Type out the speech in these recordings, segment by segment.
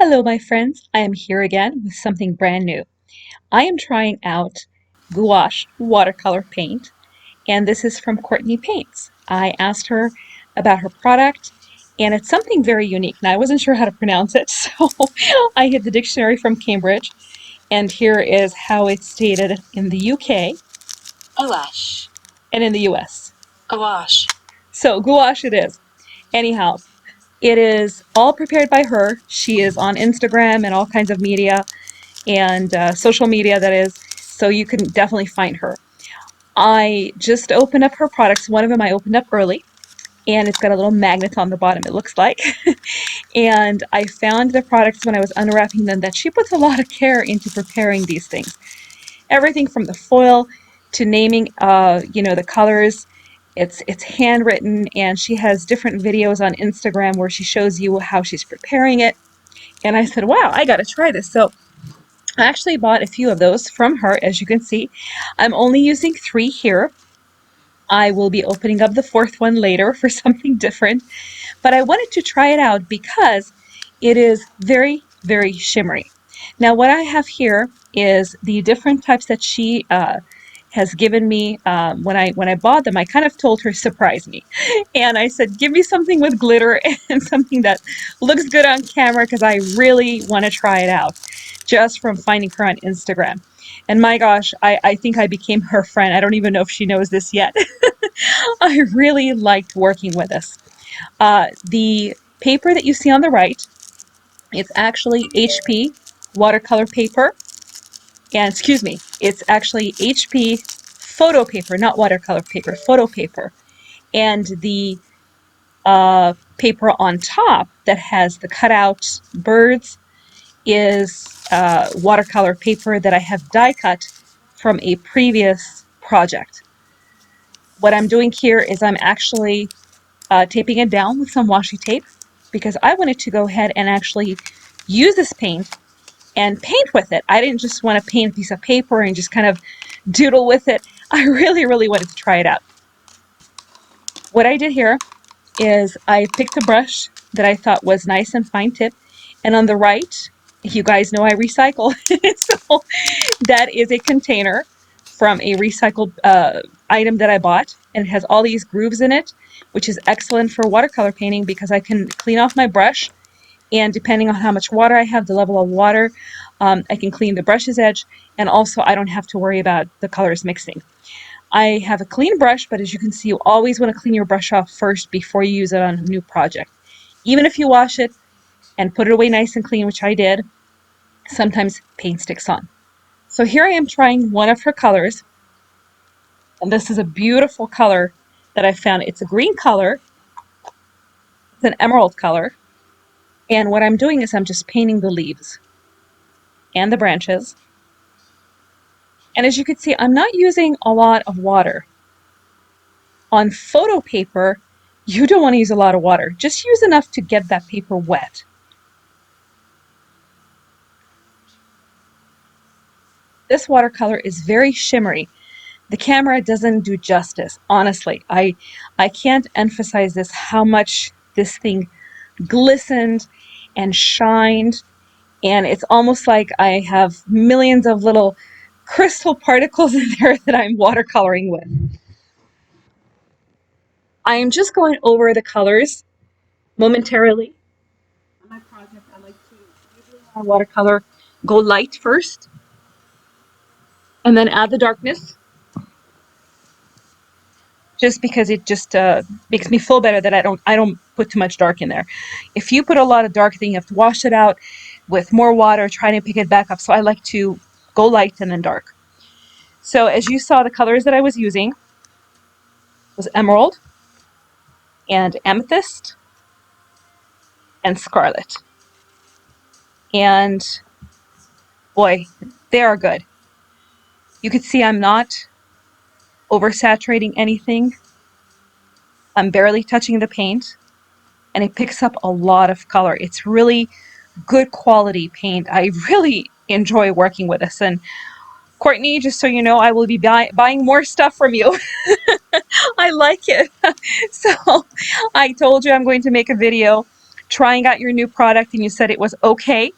Hello, my friends. I am here again with something brand new. I am trying out gouache watercolor paint, and this is from Kourtney Paints. I asked her about her product, and it's something very unique. Now, I wasn't sure how to pronounce it, so I hit the dictionary from Cambridge, and here is how it's stated in the UK Gouache. and in the US. Gouache. So, gouache it is. Anyhow, it is all prepared by her. She is on Instagram and all kinds of media and social media, that is, so you can definitely find her. I just opened up her products. One of them I opened up early, and it's got a little magnet on the bottom, it looks like. And I found the products when I was unwrapping them that she puts a lot of care into preparing these things. Everything from the foil to naming, the colors. It's handwritten, and she has different videos on Instagram where she shows you how she's preparing it. And I said, wow, I got to try this. So I actually bought a few of those from her, as you can see. I'm only using 3 here. I will be opening up the 4th one later for something different. But I wanted to try it out because it is very, very shimmery. Now, what I have here is the different types that she has given me. When I bought them, I kind of told her, surprise me. And I said, give me something with glitter and something that looks good on camera, because I really want to try it out, just from finding her on Instagram. And my gosh, I think I became her friend. I don't even know if she knows this yet. I really liked working with this. The paper that you see on the right, it's actually HP watercolor paper. And excuse me, it's actually HP photo paper, not watercolor paper, photo paper. And the paper on top that has the cutout birds is watercolor paper that I have die cut from a previous project. What I'm doing here is I'm actually taping it down with some washi tape, because I wanted to go ahead and actually use this paint and paint with it. I didn't just want to paint a piece of paper and just kind of doodle with it. I really, really wanted to try it out. What I did here is I picked a brush that I thought was nice and fine tip, and on the right, you guys know I recycle, so that is a container from a recycled item that I bought, and it has all these grooves in it, which is excellent for watercolor painting because I can clean off my brush, and depending on how much water I have, the level of water, I can clean the brush's edge, and also I don't have to worry about the colors mixing. I have a clean brush, but as you can see, you always want to clean your brush off first before you use it on a new project. Even if you wash it and put it away nice and clean, which I did, sometimes paint sticks on. So here I am trying one of her colors, and this is a beautiful color that I found. It's a green color, it's an emerald color, and what I'm doing is I'm just painting the leaves and the branches. And as you can see, I'm not using a lot of water. On photo paper, you don't want to use a lot of water. Just use enough to get that paper wet. This watercolor is very shimmery. The camera doesn't do justice, honestly. I can't emphasize this, how much this thing glistened and shined, and it's almost like I have millions of little crystal particles in there that I'm watercoloring with. I am just going over the colors momentarily. On my project, I like to usually on watercolor go light first and then add the darkness, just because it just makes me feel better that I don't put too much dark in there. If you put a lot of dark, then you have to wash it out with more water, try to pick it back up. So I like to go light and then dark. So as you saw, the colors that I was using was emerald and amethyst and scarlet. And boy, they are good. You can see I'm not oversaturating anything. I'm barely touching the paint, and it picks up a lot of color. It's really good quality paint. I really enjoy working with this. And Kourtney, just so you know, I will be buying more stuff from you. I like it. So I told you I'm going to make a video trying out your new product and you said it was okay.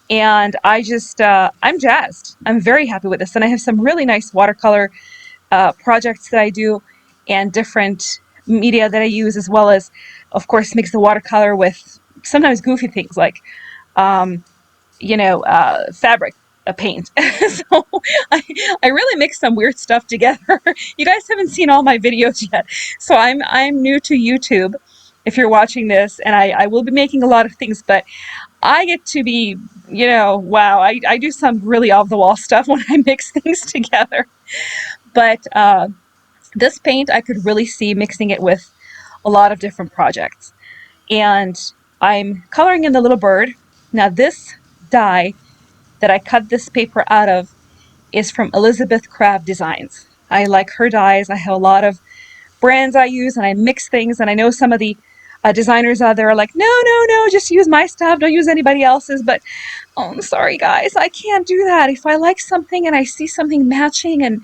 And I'm jazzed. I'm very happy with this. And I have some really nice watercolor projects that I do and different media that I use, as well as, of course, mix the watercolor with sometimes goofy things like, um, fabric paint. So I, I really mix some weird stuff together. You guys haven't seen all my videos yet. So I'm new to YouTube if you're watching this, and I will be making a lot of things, but I get to be, wow, I do some really off the wall stuff when I mix things together. But this paint, I could really see mixing it with a lot of different projects. And I'm coloring in the little bird. Now, this die that I cut this paper out of is from Elizabeth Craft Designs. I like her dies. I have a lot of brands I use, and I mix things. And I know some of the designers out there are like, no, no, no, just use my stuff. Don't use anybody else's. But oh, I'm sorry, guys, I can't do that. If I like something and I see something matching and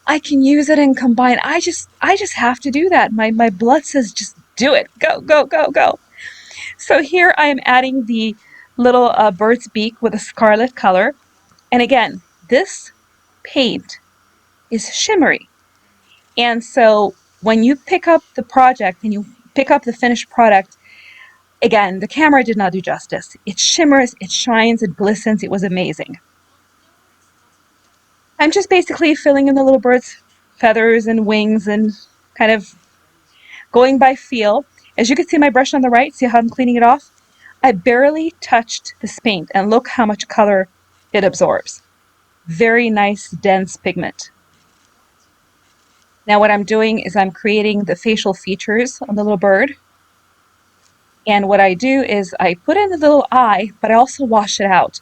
I can use it and combine, I just have to do that. My blood says just do it. Go, go, go, go. So here I am adding the little bird's beak with a scarlet color. And again, this paint is shimmery. And so when you pick up the project and you pick up the finished product, again, the camera did not do justice. It shimmers, it shines, it glistens. It was amazing. I'm just basically filling in the little bird's feathers and wings and kind of going by feel. As you can see my brush on the right, see how I'm cleaning it off? I barely touched this paint, and look how much color it absorbs. Very nice, dense pigment. Now what I'm doing is I'm creating the facial features on the little bird. And what I do is I put in the little eye, but I also wash it out.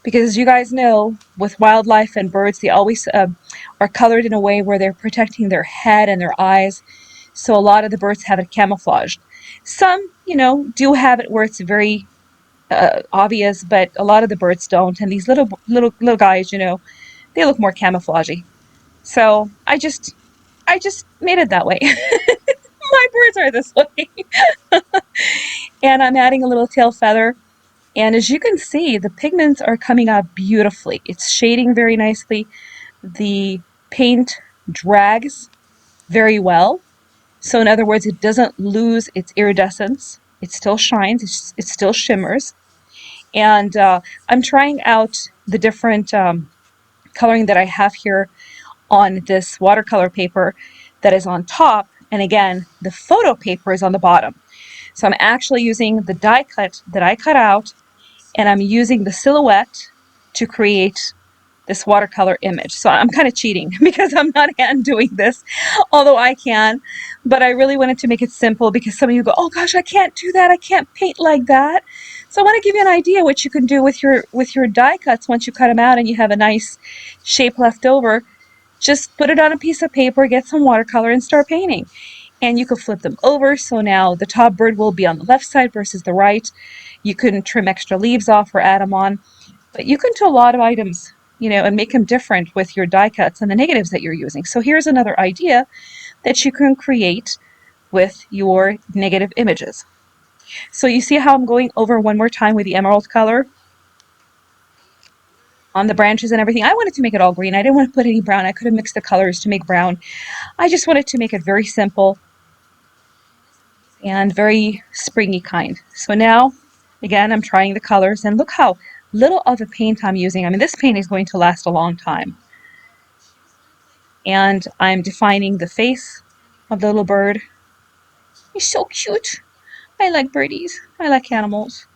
Because as you guys know, with wildlife and birds, they always are colored in a way where they're protecting their head and their eyes. So a lot of the birds have it camouflaged. Some, do have it where it's very obvious, but a lot of the birds don't. And these little guys, they look more camouflagey. So I just made it that way. My birds are this way. And I'm adding a little tail feather. And as you can see, the pigments are coming out beautifully. It's shading very nicely. The paint drags very well. So in other words, it doesn't lose its iridescence. It still shines. It still shimmers. And I'm trying out the different coloring that I have here on this watercolor paper that is on top. And again, the photo paper is on the bottom. So I'm actually using the die cut that I cut out, and I'm using the silhouette to create this watercolor image. So I'm kind of cheating because I'm not hand doing this, although I can. But I really wanted to make it simple because some of you go, oh gosh, I can't do that. I can't paint like that. So I want to give you an idea what you can do with your die cuts once you cut them out and you have a nice shape left over. Just put it on a piece of paper, get some watercolor, and start painting. And you can flip them over, so now the top bird will be on the left side versus the right. You can trim extra leaves off or add them on. But you can do a lot of items, and make them different with your die cuts and the negatives that you're using. So here's another idea that you can create with your negative images. So you see how I'm going over one more time with the emerald color on the branches and everything. I wanted to make it all green. I didn't want to put any brown. I could have mixed the colors to make brown. I just wanted to make it very simple and very springy kind. So now, again, I'm trying the colors, and look how little of the paint I'm using. I mean, this paint is going to last a long time. And I'm defining the face of the little bird. He's so cute. I like birdies. I like animals.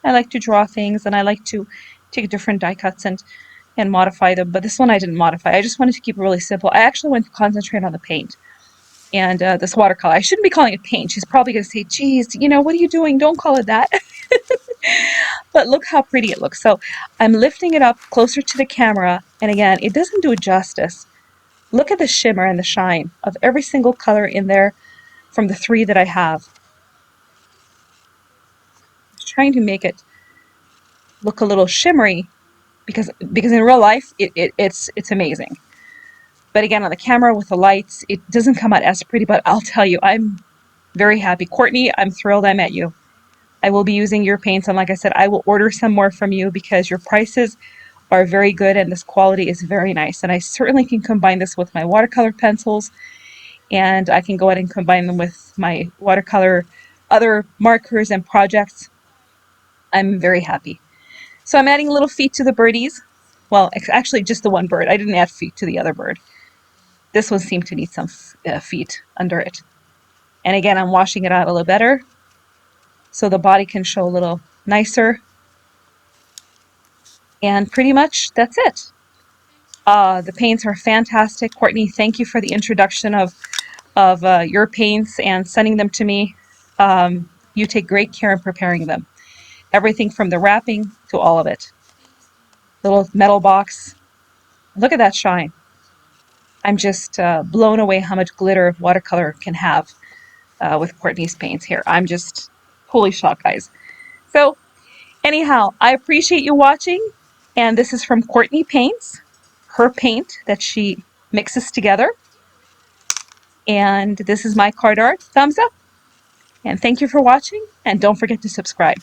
I like to draw things, and I like to take different die cuts and modify them. But this one I didn't modify. I just wanted to keep it really simple. I actually wanted to concentrate on the paint and this watercolor. I shouldn't be calling it paint. She's probably going to say, geez, what are you doing? Don't call it that. But look how pretty it looks. So I'm lifting it up closer to the camera, and again, it doesn't do it justice. Look at the shimmer and the shine of every single color in there from the three that I have. I'm trying to make it look a little shimmery because in real life it's amazing. But again, on the camera with the lights, it doesn't come out as pretty, but I'll tell you, I'm very happy. Kourtney, I'm thrilled I met you. I will be using your paints, and like I said, I will order some more from you because your prices are very good and this quality is very nice. And I certainly can combine this with my watercolor pencils, and I can go ahead and combine them with my watercolor other markers and projects. I'm very happy. So I'm adding little feet to the birdies. Well, actually just the one bird. I didn't add feet to the other bird. This one seemed to need some feet under it. And again, I'm washing it out a little better so the body can show a little nicer. And pretty much that's it. The paints are fantastic. Kourtney, thank you for the introduction of your paints and sending them to me. You take great care in preparing them. Everything from the wrapping to all of it. Little metal box. Look at that shine. I'm just blown away how much glitter watercolor can have with Kourtney's paints here. I'm just holy shocked, guys. So anyhow, I appreciate you watching. And this is from Kourtney Paints, her paint that she mixes together. And this is my card art. Thumbs up. And thank you for watching. And don't forget to subscribe.